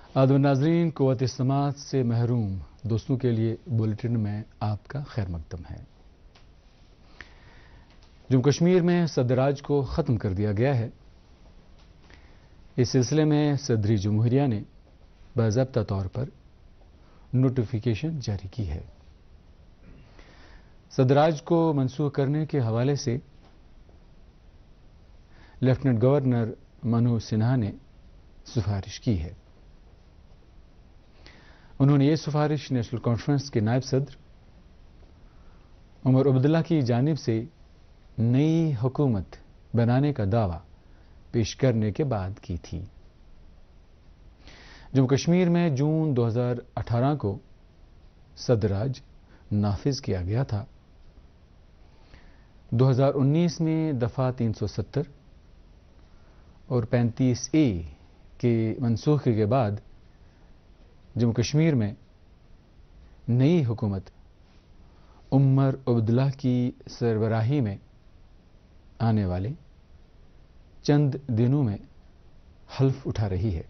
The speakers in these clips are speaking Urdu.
آداب ناظرین، قوت سماعت سے محروم دوستوں کے لیے بلیٹن میں آپ کا خیر مقدم ہے۔ جموں کشمیر میں صدراج کو ختم کر دیا گیا ہے۔ اس سلسلے میں صدر جمہوریہ نے باضابطہ طور پر نوٹیفیکیشن جاری کی ہے۔ صدراج کو منسوخ کرنے کے حوالے سے لیفٹیننٹ گورنر منوج سنہا نے سفارش کی ہے۔ انہوں نے یہ سفارش نیشنل کانفرنس کے نائب صدر عمر عبداللہ کی جانب سے نئی حکومت بنانے کا دعویٰ پیش کرنے کے بعد کی تھی۔ جموں کشمیر میں جون 2018 کو صدراج نافذ کیا گیا تھا۔ 2019 میں دفعہ 370 اور 35A کے منسوخی کے بعد جموں کشمیر میں نئی حکومت عمر عبداللہ کی سربراہی میں آنے والے چند دنوں میں حلف اٹھا رہی ہے۔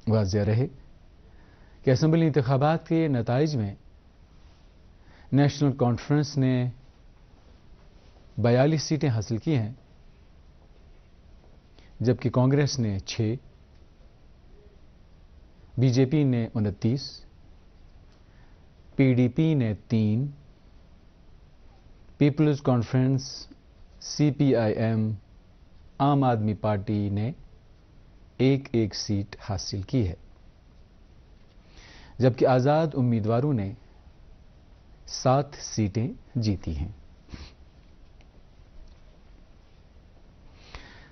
واضح رہے کہ اسمبلی انتخابات کے نتائج میں نیشنل کانفرنس نے 42 سیٹیں حاصل کی ہیں، جبکہ کانگریس نے 6، بی جے پی نے 29، پی ڈی پی نے 3، Peoples Conference, C P I M, Aam Aadmi party نے ایک سیٹ حاصل کی ہے، جبکہ آزاد امیدواروں نے 7 سیٹیں جیتی ہیں۔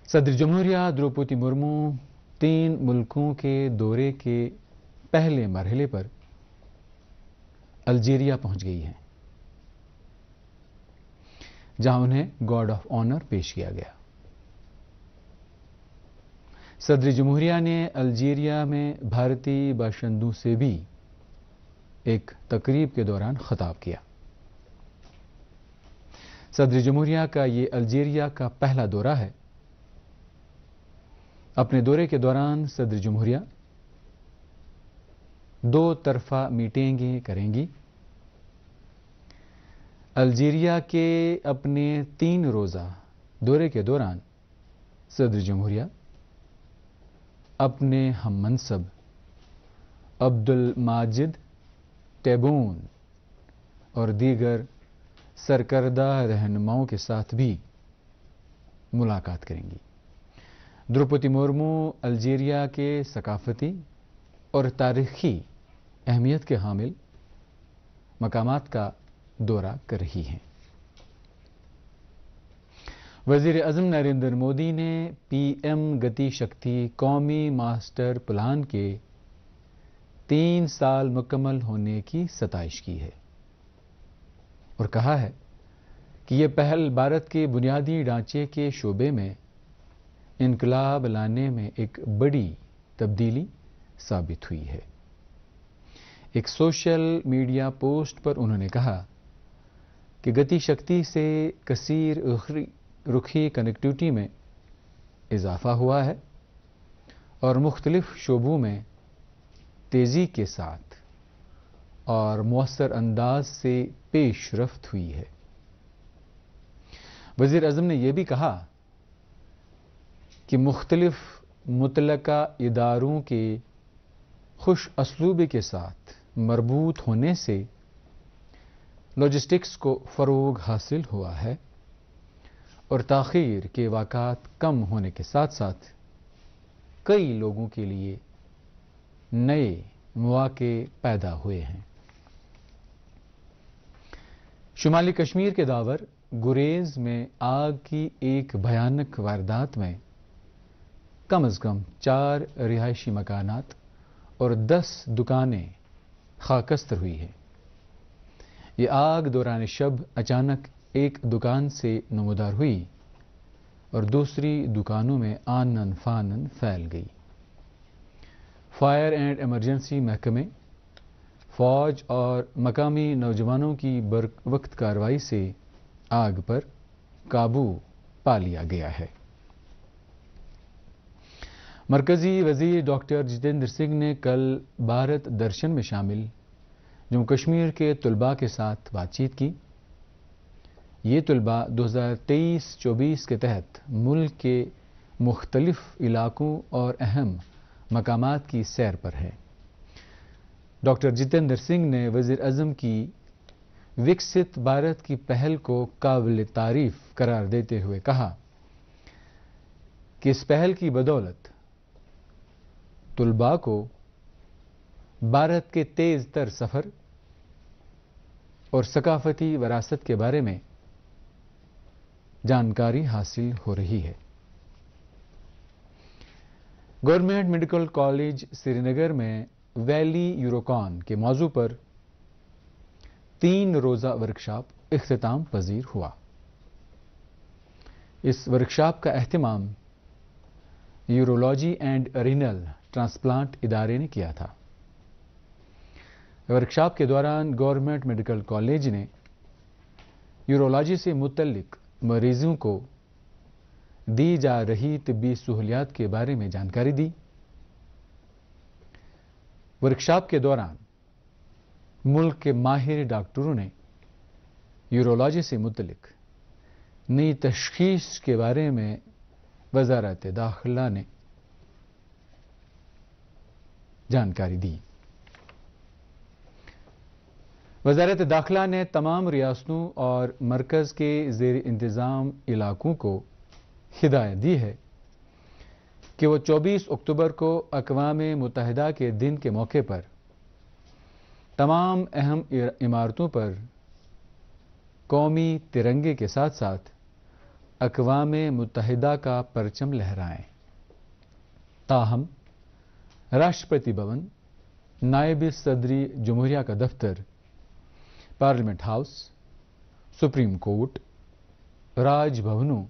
صدر جمہوریہ دروپدی مرمو 3 ملکوں کے دورے کے پہلے مرحلے پر الجیریا پہنچ گئی ہیں، جہاں انہیں گارڈ آف آنر پیش کیا گیا۔ صدر جمہوریہ نے الجیریا میں بھارتی باشندوں سے بھی ایک تقریب کے دوران خطاب کیا۔ صدر جمہوریہ کا یہ الجیریا کا پہلا دورہ ہے۔ اپنے دورے کے دوران صدر جمہوریہ 2 طرفہ میٹنگیں کریں گی۔ الجیریا کے اپنے 3 روزہ دورے کے دوران صدر جمہوریہ اپنے ہم منصب عبدالماجد ٹیبون اور دیگر سرکردہ رہنماؤں کے ساتھ بھی ملاقات کریں گی۔ دروپدی مرمو الجیریا کے ثقافتی اور تاریخی اہمیت کے حامل مقامات کا دورہ کر رہی ہیں۔ وزیر اعظم نریندر مودی نے پی ایم گتی شکتی قومی ماسٹر پلان کے 3 سال مکمل ہونے کی ستائش کی ہے اور کہا ہے کہ یہ پہل بھارت کے بنیادی ڈھانچے کے شعبے میں انقلاب لانے میں ایک بڑی تبدیلی ثابت ہوئی ہے۔ ایک سوشل میڈیا پوسٹ پر انہوں نے کہا کہ گتی شکتی سے کثیر رخی کنیکٹیوٹی میں اضافہ ہوا ہے اور مختلف شعبوں میں تیزی کے ساتھ اور مؤثر انداز سے پیش رفت ہوئی ہے۔ وزیر اعظم نے یہ بھی کہا کہ مختلف متعلقہ اداروں کے خوش اسلوبی کے ساتھ مربوط ہونے سے لاجسٹکس کو فروغ حاصل ہوا ہے اور تاخیر کے واقعات کم ہونے کے ساتھ ساتھ کئی لوگوں کے لیے نئے مواقع پیدا ہوئے ہیں۔ شمالی کشمیر کے داور گریز میں آگ کی ایک بھیانک واردات میں کم از کم 4 رہائشی مکانات اور 10 دکانیں خاکستر ہوئی ہیں۔ یہ آگ دوران شب اچانک ایک دکان سے نمودار ہوئی اور دوسری دکانوں میں آنن فانن پھیل گئی۔ فائر اینڈ ایمرجنسی محکمے، فوج اور مقامی نوجوانوں کی بروقت کارروائی سے آگ پر قابو پا لیا گیا ہے۔ مرکزی وزیر ڈاکٹر جتیندر سنگھ نے کل بھارت درشن میں شامل جموں کشمیر کے طلباء کے ساتھ بات چیت کی۔ یہ طلباء 2023-24 کے تحت ملک کے مختلف علاقوں اور اہم مقامات کی سیر پر ہے۔ ڈاکٹر جتیندر سنگھ نے وزیر اعظم کی وکست بھارت کی پہل کو قابل تعریف قرار دیتے ہوئے کہا کہ اس پہل کی بدولت طلباء کو بھارت کے تیز تر سفر اور ثقافتی وراثت کے بارے میں جانکاری حاصل ہو رہی ہے۔ گورنمنٹ میڈیکل کالج سری نگر میں ویلی یوروکان کے موضوع پر 3 روزہ ورکشاپ اختتام پذیر ہوا۔ اس ورکشاپ کا اہتمام یورولوجی اینڈ رینل ٹرانسپلانٹ ادارے نے کیا تھا۔ ورکشاپ کے دوران گورنمنٹ میڈیکل کالج نے یورولوجی سے متعلق مریضوں کو دی جا رہی طبی سہولیات کے بارے میں جانکاری دی۔ ورکشاپ کے دوران ملک کے ماہر ڈاکٹروں نے یورولوجی سے متعلق نئی تشخیص کے بارے میں وزارت داخلہ نے جانکاری دی۔ وزارت داخلہ نے تمام ریاستوں اور مرکز کے زیر انتظام علاقوں کو ہدایت دی ہے کہ وہ 24 اکتوبر کو اقوام متحدہ کے دن کے موقع پر تمام اہم عمارتوں پر قومی ترنگے کے ساتھ ساتھ اقوام متحدہ کا پرچم لہرائیں۔ تاہم راشٹرپتی بھون، نائب صدر جمہوریہ کا دفتر، پارلیمنٹ ہاؤس، سپریم کورٹ، راج بھونوں،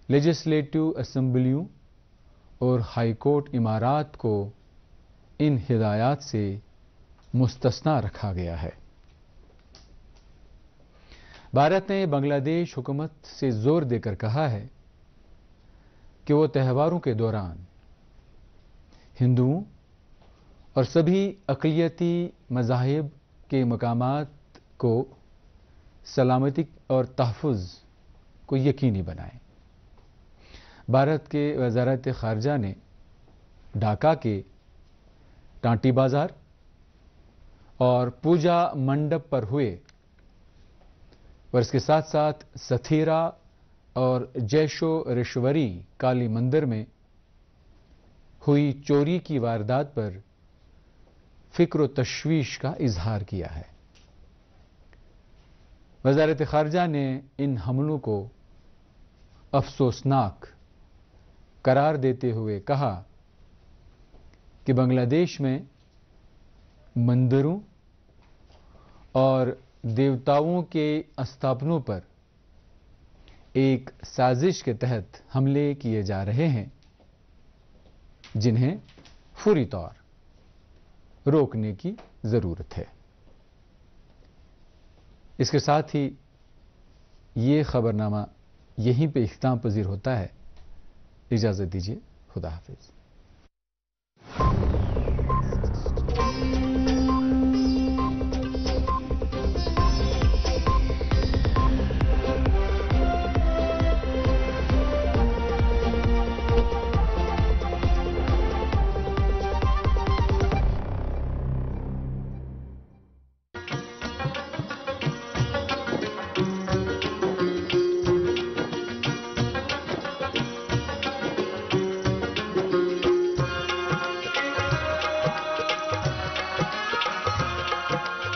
لیجسلیٹو اسمبلیوں اور ہائی کورٹ عمارات کو ان ہدایات سے مستثنی رکھا گیا ہے۔ بھارت نے بنگلہ دیش حکومت سے زور دے کر کہا ہے کہ وہ تہواروں کے دوران ہندوؤں اور سبھی اقلیتی مذاہب کے مقامات کو سلامتی اور تحفظ کو یقینی بنائے۔ بھارت کے وزارت خارجہ نے ڈھاکہ کے ٹانٹی بازار اور پوجا منڈپ پر ہوئے اور اس کے ساتھ ساتھ ستھیرا اور جیشو ریشوری کالی مندر میں ہوئی چوری کی واردات پر فکر و تشویش کا اظہار کیا ہے۔ وزارت خارجہ نے ان حملوں کو افسوسناک قرار دیتے ہوئے کہا کہ بنگلہ دیش میں مندروں اور دیوتاؤں کے استھاپنوں پر ایک سازش کے تحت حملے کیے جا رہے ہیں جنہیں فوری طور روکنے کی ضرورت ہے۔ اس کے ساتھ ہی یہ خبر نامہ یہیں پہ اختتام پذیر ہوتا ہے۔ اجازت دیجیے، خدا حافظ۔